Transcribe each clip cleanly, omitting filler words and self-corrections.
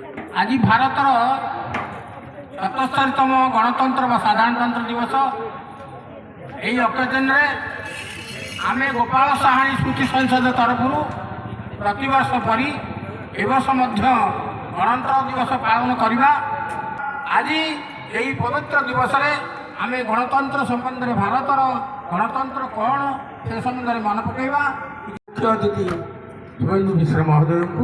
आज भारतर 77तम गणतंत्र व साधारणतंत्र दिवस यही अकेजन आम गोपाल साहानी स्मृति संसद तरफ प्रतिवर्ष परी एवर्ष गणतंत्र दिवस पालन करवा। आज यही पवित्र दिवस आम गणतंत्र संबंध में भारतर गणतंत्र कौन से संबंध में मन पकईवा। मुख्य अतिथि शुभेन्दु मिश्र महोदय को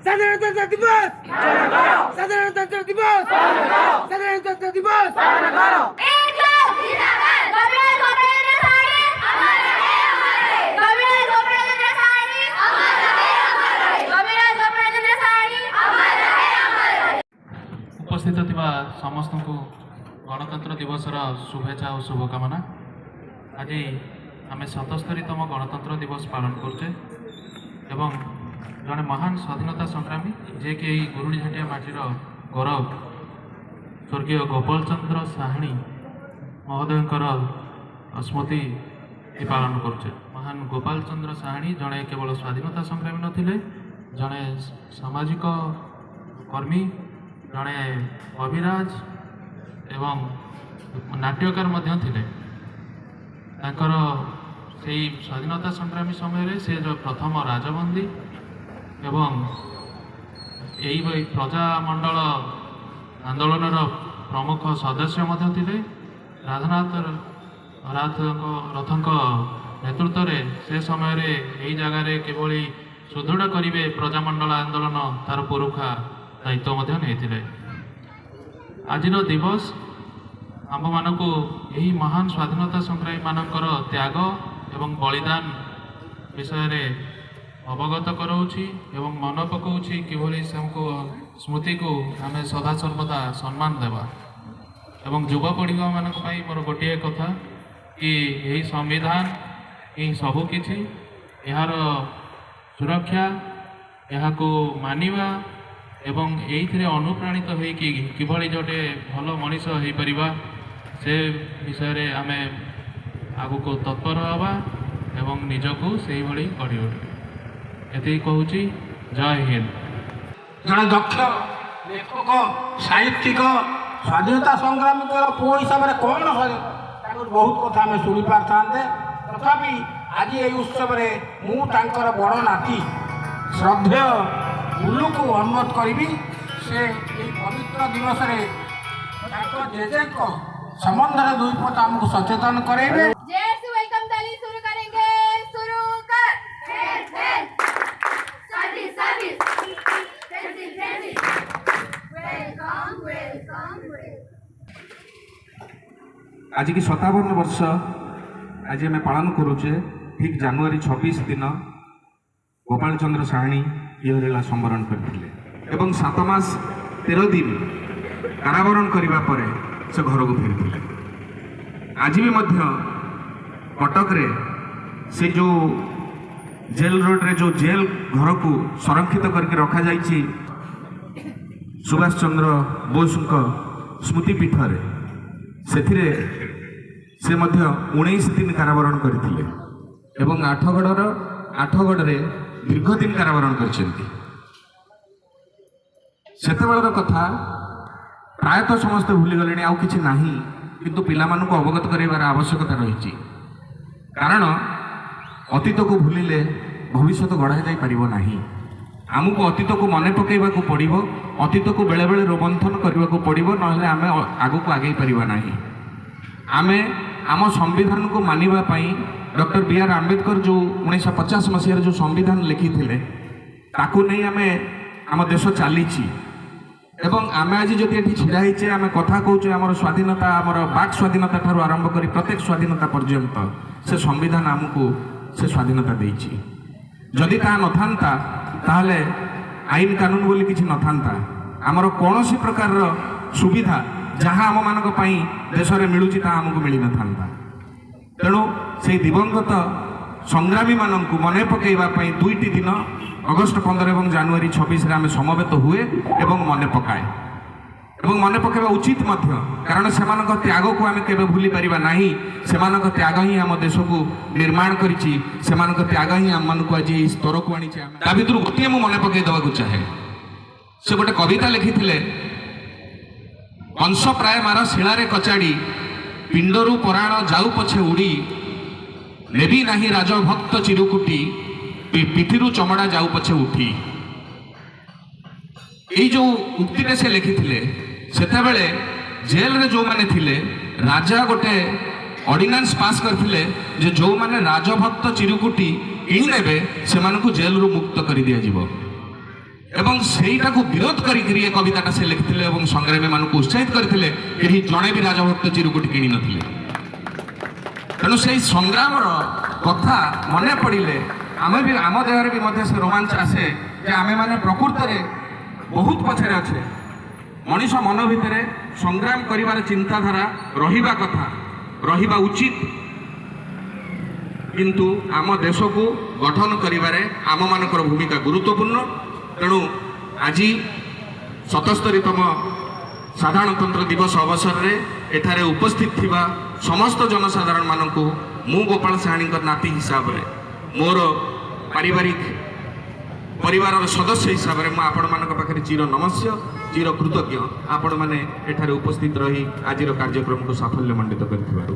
साधारणतंत्र दिवस साधारणतंत्र दिवस साधारणतंत्र दिवस उपस्थित थिबा समस्त को गणतंत्र दिवस शुभेच्छा और शुभकामना। आज आम 77तम गणतंत्र दिवस पालन करछे एवं जड़े महान स्वाधीनता संग्रामी जे कि गुरुड़ी झाटिया माटीर गौरव स्वर्गीय गोपाल चंद्र साहानी महोदयंकर स्मृति पालन करुचे। महान गोपाल चंद्र साहानी जड़े केवल स्वाधीनता संग्रामी नथिले, जड़े सामाजिक कर्मी, जड़े अभिराज एवं नाट्यकार मध्य थिले। तांकर से स्वाधीनता संग्रामी समय से जो प्रथम राजबंदी एवं यही प्रजामंडल आंदोलन प्रमुख सदस्य थे। राधानाथ रथक नेतृत्व में से समय यही जगार किभली सुदृढ़ करेंगे प्रजामंडल आंदोलन तार पुरुखा दायित्व नहीं। आज दिवस आम मान को यही महान स्वाधीनता संग्रामी मानकर त्याग एवं बलिदान विषय अवगत कराऊँच एवं मन पकाऊँच किभली स्मृति को आम सदा सर्वदा सम्मान देवा। एवं युवपीढ़ी मान मोर गोटे कथा कि यही संविधान यही सबकि यार सुरक्षा यहाँ को मानिवा एवं यही अनुप्राणित होइकि किभली जोटे भल मनीष हो पारिबा से विषय आम आगु को तत्पर हवा एवं निजको से भली गढ़ी ये कहूँ जय हिंद। जड़े दक्ष लेखक साहित्यिक स्वाधीनता संग्रामी पुओ हिसाब से कौन बहुत कथा आम शुणी पारे तथापि आज ये उत्सव मुझर बड़ नाती श्रद्धेय बुलू को अनुरोध करी से पवित्र दिवस जेजे संबंध में दुई पद आमको सचेतन करेंगे। आज की 57 वर्ष आज आम पालन करुचे। ठीक जनवरी 26 दिन गोपाल चंद्र साहानी लीला संवरण करते 7 मास 13 दिन कारावरण करने पर से घर को फेरी। आज भी मध्य कटक रे से जो जेल रोड रे जो जेल घर को संरक्षित करके रखा जाइए सुभाष चंद्र बोस स्मृति पीठ से मध्य 19 दिन कारावरण करथिले एवं आठगढ़ दीर्घ दिन कारावरण करछन्ति। सेतेबेलर कथा ପ୍ରାୟତଃ ସମସ୍ତେ ଭୁଲିଗଲେଣି, ଆଉ କିଛି ନାହିଁ, କିନ୍ତୁ ପିଲାମାନଙ୍କୁ ଅବଗତ କରାଇବାର ଆବଶ୍ୟକତା ରହିଛି। କାରଣ ଅତୀତକୁ ଭୁଲିଲେ ଭବିଷ୍ୟତ ଗଢ଼ା ଯାଇପାରିବ ନାହିଁ। ଆମକୁ ଅତୀତକୁ ମନେ ପକାଇବାକୁ ପଡ଼ିବ, ଅତୀତକୁ ବେଳେବେଳେ ରୋମନ୍ଥନ କରିବାକୁ ପଡ଼ିବ, ନହେଲେ ଆମେ ଆଗକୁ ଆଗେଇ ପାରିବା ନାହିଁ। ଆମେ ଆମ ସମ୍ବିଧାନକୁ ମାନିବା ପାଇଁ ଡକ୍ଟର B.R. ଆମ୍ବେଦକର ଯେଉଁ 1950 ମସିହାରେ ଯେଉଁ ସମ୍ବିଧାନ ଲେଖିଥିଲେ ତାକୁ ନେଇ ଆମ ଦେଶ ଚାଲିଛି। ଏବଂ ଆମେ ଆଜି ଯଦି ଏଠି ଛିଡ଼ା ହେଇଛେ, ଆମେ କଥା କହୁଛେ, ଆମର ସ୍ୱାଧୀନତା, ଆମର ବାକ୍ ସ୍ୱାଧୀନତା ଠାରୁ ଆରମ୍ଭ କରି ପ୍ରତ୍ୟେକ ସ୍ୱାଧୀନତା ପର୍ଯ୍ୟନ୍ତ ସେ ସମ୍ବିଧାନ ଆମକୁ ସେ ସ୍ୱାଧୀନତା ଦେଇଛି। ଯଦି ତାହା ନଥାନ୍ତା ତାହେଲେ ଆଇନ କାନୁନ ବୋଲି କିଛି ନଥାନ୍ତା। ଆମର କୌଣସି ପ୍ରକାରର ସୁବିଧା ଯାହା ଆମମାନଙ୍କ ପାଇଁ ଦେଶରେ ମିଳୁଛି ତାହା ଆମକୁ ମିଳିନଥାନ୍ତା। ତେଣୁ ସେହି ଦିବଂଗତ ସଂଗ୍ରାମୀମାନଙ୍କୁ ମନେ ପକାଇବା ପାଇଁ 2ଟି ଦିନ ଅଗଷ୍ଟ 15 ଏବଂ ଜାନୁଆରୀ 26ରେ ଆମେ ସମବେତ ହୁଏ ଏବଂ ମନେ ପକାଏ, ଏବଂ ମନେ ପକାଇବା ଉଚିତ ମଧ୍ୟ। କାରଣ ସେମାନଙ୍କ ତ୍ୟାଗକୁ ଆମେ କେବେ ଭୁଲି ପାରିବା ନାହିଁ। ସେମାନଙ୍କ ତ୍ୟାଗ ହିଁ ଆମ ଦେଶକୁ ନିର୍ମାଣ କରିଛି, ସେମାନଙ୍କ ତ୍ୟାଗ ହିଁ ଆମମାନଙ୍କୁ ଆଜି ଏହି ସ୍ତରକୁ ଆଣିଛି। ତା ଭିତରୁ ଗୋଟିଏ ମୁଁ ମନେ ପକାଇ ଦେବାକୁ ଚାହେଁ। ସେ ଗୋଟେ କବିତା ଲେଖିଥିଲେ, କଂସ ପ୍ରାୟ ମାର ଶିଳାରେ କଚାଡ଼ି, ପିଣ୍ଡରୁ ପରାଣ ଯାଉ ପଛେ ଉଡ଼ି, ନେବି ନାହିଁ ରାଜଭକ୍ତ ଚିରୁକୁଟି, ପିଠିରୁ ଚମଡ଼ା ଯାଉ ପଛେ ଉଠି। এই ଯେଉଁ ଉକ୍ତିଟା ସେ ଲେଖିଥିଲେ, ସେତେବେଳେ ଜେଲରେ ଯେଉଁମାନେ ଥିଲେ, ରାଜା ଗୋଟେ ଅର୍ଡିନାନ୍ସ ପାସ୍ କରିଥିଲେ ଯେ ଯେଉଁମାନେ ରାଜଭକ୍ତ ଚିରୁକୁଟି କିଣିନେବେ ସେମାନଙ୍କୁ ଜେଲରୁ ମୁକ୍ତ କରି ଦିଆଯିବ। ଏବଂ ସେଇଟାକୁ ବିରୋଧ କରିକିରି ଏ କବିତାଟା ସେ ଲେଖିଥିଲେ ଏବଂ ସଂଗ୍ରାମୀମାନଙ୍କୁ ଉତ୍ସାହିତ କରିଥିଲେ। କେହି ଜଣେ ବି ରାଜଭକ୍ତ ଚିରୁକୁଟି କିଣିନଥିଲେ। ତେଣୁ ସେଇ ସଂଗ୍ରାମର କଥା ମନେ ପଡ଼ିଲେ ଆମ ଦେହରେ ବି ମଧ୍ୟ ସେ ରୋମାଞ୍ଚ ଆସେ ଯେ ଆମେମାନେ ପ୍ରକୃତରେ ବହୁତ ପଛରେ ଅଛେ। ମଣିଷ ମନ ଭିତରେ ସଂଗ୍ରାମ କରିବାର ଚିନ୍ତାଧାରା ରହିବା କଥା, ରହିବା ଉଚିତ, କିନ୍ତୁ ଆମ ଦେଶକୁ ଗଠନ କରିବାରେ ଆମମାନଙ୍କର ଭୂମିକା ଗୁରୁତ୍ୱପୂର୍ଣ୍ଣ। ତେଣୁ ଆଜି 77ତମ ସାଧାରଣତନ୍ତ୍ର ଦିବସ ଅବସରରେ ଏଠାରେ ଉପସ୍ଥିତ ଥିବା ସମସ୍ତ ଜନସାଧାରଣମାନଙ୍କୁ ମୁଁ ଗୋପାଳ ସାହାଣୀଙ୍କ ନାତି ହିସାବରେ, ମୋର ପାରିବାରିକ ପରିବାରର ସଦସ୍ୟ ହିସାବରେ ମୁଁ ଆପଣମାନଙ୍କ ପାଖରେ ଚିର ନମସ୍ୟ, ଚିର କୃତଜ୍ଞ ଆପଣମାନେ ଏଠାରେ ଉପସ୍ଥିତ ରହି ଆଜିର କାର୍ଯ୍ୟକ୍ରମକୁ ସାଫଲ୍ୟମଣ୍ଡିତ କରିଥିବାରୁ।